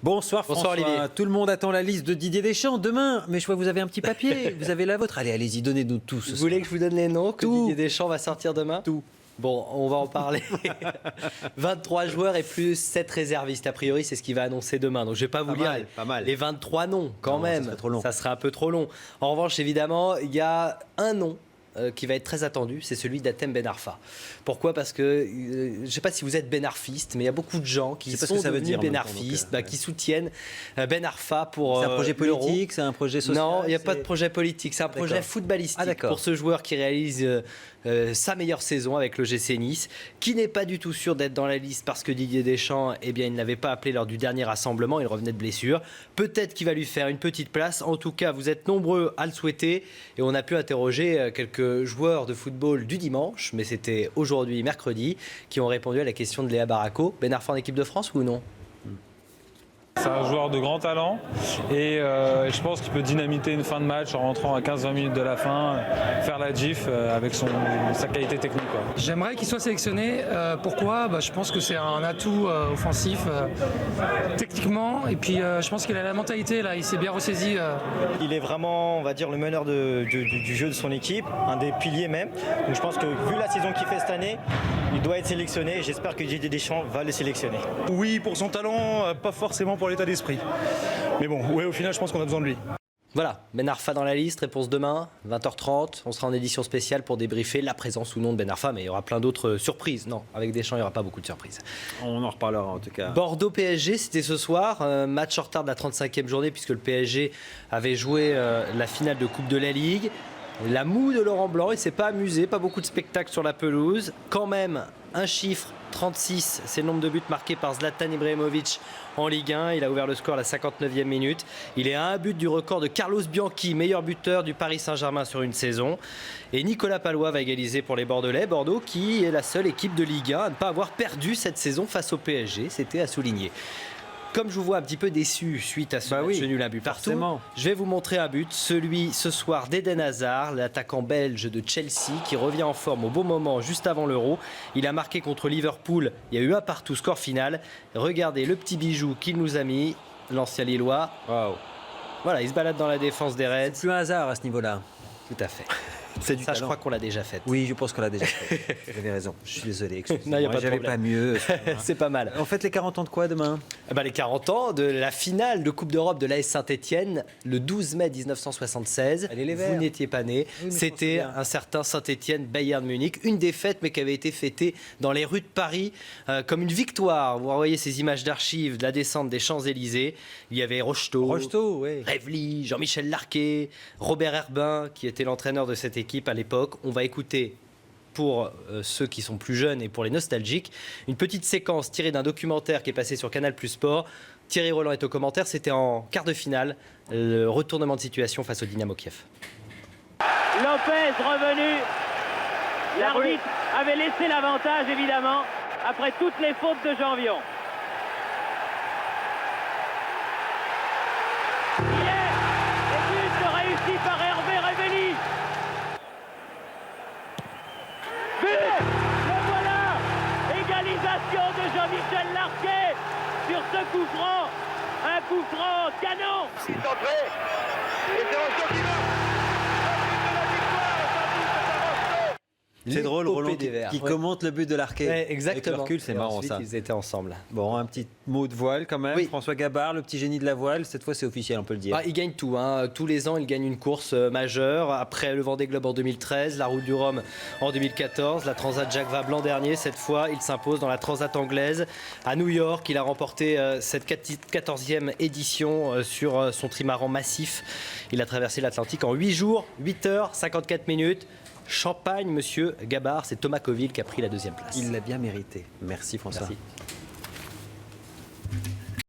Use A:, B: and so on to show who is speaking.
A: Bonsoir François.
B: Olivier.
A: Tout le monde attend la liste de Didier Deschamps demain, mais je vois que vous avez un petit papier, vous avez la vôtre. Allez-y, donnez-nous tout.
B: Vous voulez que je vous donne les noms que
A: Tout.
B: Didier Deschamps va sortir demain?
A: Tout.
B: Bon, on va en parler. 23 joueurs et plus 7 réservistes. A priori, c'est ce qu'il va annoncer demain. Donc, je ne vais pas vous lire
A: pas mal.
B: les 23 noms quand
A: Non,
B: même.
A: ça serait trop long.
B: Ça serait un peu trop long. En revanche, évidemment, il y a un nom qui va être très attendu, c'est celui d'Hatem Ben Arfa. Pourquoi? Parce que, je ne sais pas si vous êtes Ben Arfiste, mais il y a beaucoup de gens qui sont devenus Ben Arfistes, qui soutiennent Ben Arfa pour
A: c'est un projet politique, c'est un projet social?
B: Non, il n'y a pas de projet politique, c'est un projet footballistique pour ce joueur qui réalise sa meilleure saison avec le GC Nice, qui n'est pas du tout sûr d'être dans la liste parce que Didier Deschamps, eh bien, il ne l'avait pas appelé lors du dernier rassemblement, il revenait de blessure. Peut-être qu'il va lui faire une petite place. En tout cas, vous êtes nombreux à le souhaiter et on a pu interroger quelques joueurs de football du dimanche, mais c'était aujourd'hui, mercredi, qui ont répondu à la question de Léa Baracco. Ben Arfa en équipe de France ou non?
C: C'est un joueur de grand talent et je pense qu'il peut dynamiter une fin de match en rentrant à 15-20 minutes de la fin, faire la gif avec sa qualité technique, quoi.
D: J'aimerais qu'il soit sélectionné. Pourquoi? Je pense que c'est un atout offensif techniquement et puis je pense qu'il a la mentalité, là, il s'est bien ressaisi.
E: Il est vraiment, on va dire, le meneur du jeu de son équipe, un des piliers même. Donc je pense que vu la saison qu'il fait cette année, il doit être sélectionné et j'espère que Didier Deschamps va le sélectionner.
F: Oui, pour son talent, pas forcément pour l'état d'esprit. Mais bon, ouais, au final, je pense qu'on a besoin de lui.
B: Voilà, Ben Arfa dans la liste, réponse demain, 20h30. On sera en édition spéciale pour débriefer la présence ou non de Ben Arfa, mais il y aura plein d'autres surprises. Non, avec Deschamps, il n'y aura pas beaucoup de surprises.
A: On en reparlera en tout cas.
B: Bordeaux-PSG, c'était ce soir, match en retard de la 35e journée, puisque le PSG avait joué la finale de Coupe de la Ligue. La moue de Laurent Blanc, il ne s'est pas amusé, pas beaucoup de spectacles sur la pelouse. Quand même, un chiffre, 36, c'est le nombre de buts marqués par Zlatan Ibrahimovic en Ligue 1. Il a ouvert le score à la 59e minute. Il est à un but du record de Carlos Bianchi, meilleur buteur du Paris Saint-Germain sur une saison. Et Nicolas Pallois va égaliser pour les Bordelais. Bordeaux qui est la seule équipe de Ligue 1 à ne pas avoir perdu cette saison face au PSG. C'était à souligner. Comme je vous vois un petit peu déçu suite à ce match nul, un but partout,
A: forcément.
B: Je vais vous montrer un but, celui ce soir d'Eden Hazard, l'attaquant belge de Chelsea, qui revient en forme au bon moment juste avant l'Euro. Il a marqué contre Liverpool, il y a eu un partout, score final. Regardez le petit bijou qu'il nous a mis, l'ancien Lillois.
A: Waouh.
B: Voilà, il se balade dans la défense des Reds.
A: C'est plus un hasard à ce niveau-là.
B: Tout à fait.
A: C'est du
B: Ça,
A: talent.
B: je crois qu'on l'a déjà fait.
A: Oui, je pense qu'on l'a déjà fait. Vous avez raison, je suis désolé.
B: Non, y a pas de
A: J'avais
B: problème.
A: pas mieux.
B: C'est pas mal.
A: En fait, les 40 ans de quoi demain?
B: Les 40 ans de la finale de Coupe d'Europe de l'AS Saint-Etienne, le 12 mai 1976.
A: Allez, les Verts.
B: Vous n'étiez pas né.
A: Oui, mais
B: C'était
A: je m'en souviens.
B: un certain Saint-Etienne, Bayern Munich. Une défaite, mais qui avait été fêtée dans les rues de Paris comme une victoire. Vous voyez ces images d'archives de la descente des Champs-Élysées. Il y avait
A: Rocheteau, oui.
B: Revely, Jean-Michel Larquet, Robert Herbin, qui était l'entraîneur de cette équipe à l'époque. On va écouter, pour ceux qui sont plus jeunes et pour les nostalgiques, une petite séquence tirée d'un documentaire qui est passé sur Canal+ Sport. Thierry Roland est au commentaire, c'était en quart de finale, le retournement de situation face au Dynamo Kiev.
G: Lopez revenu, l'arbitre avait laissé l'avantage évidemment, après toutes les fautes de Janvion. Il est, et but réussi par Hervé Revely. But, le voilà, égalisation de Jean-Michel Larquet sur ce coup franc, un coup franc canon.
H: Il est entré, et c'est Rocheteau qui marque.
A: C'est drôle, Roland
B: L'épopée des Verts.
A: qui commente le but de l'Arquet.
B: Ouais, exactement.
A: Avec le recul, c'est
B: Et
A: marrant
B: ensuite,
A: ça.
B: ils étaient ensemble.
A: Bon, un petit mot de voile quand même.
B: Oui.
A: François Gabard, le petit génie de la voile. Cette fois, c'est officiel, on peut le dire.
B: Il gagne tout. Tous les ans, il gagne une course majeure. Après le Vendée Globe en 2013, la Route du Rhum en 2014, la Transat Jacques Vabre l'an dernier. Cette fois, il s'impose dans la Transat anglaise à New York. Il a remporté cette 14e édition sur son trimaran massif. Il a traversé l'Atlantique en 8 jours, 8 heures, 54 minutes. Champagne, monsieur Gabard, c'est Thomas Coville qui a pris la 2e place.
A: Il l'a bien mérité. Merci François.
B: Merci.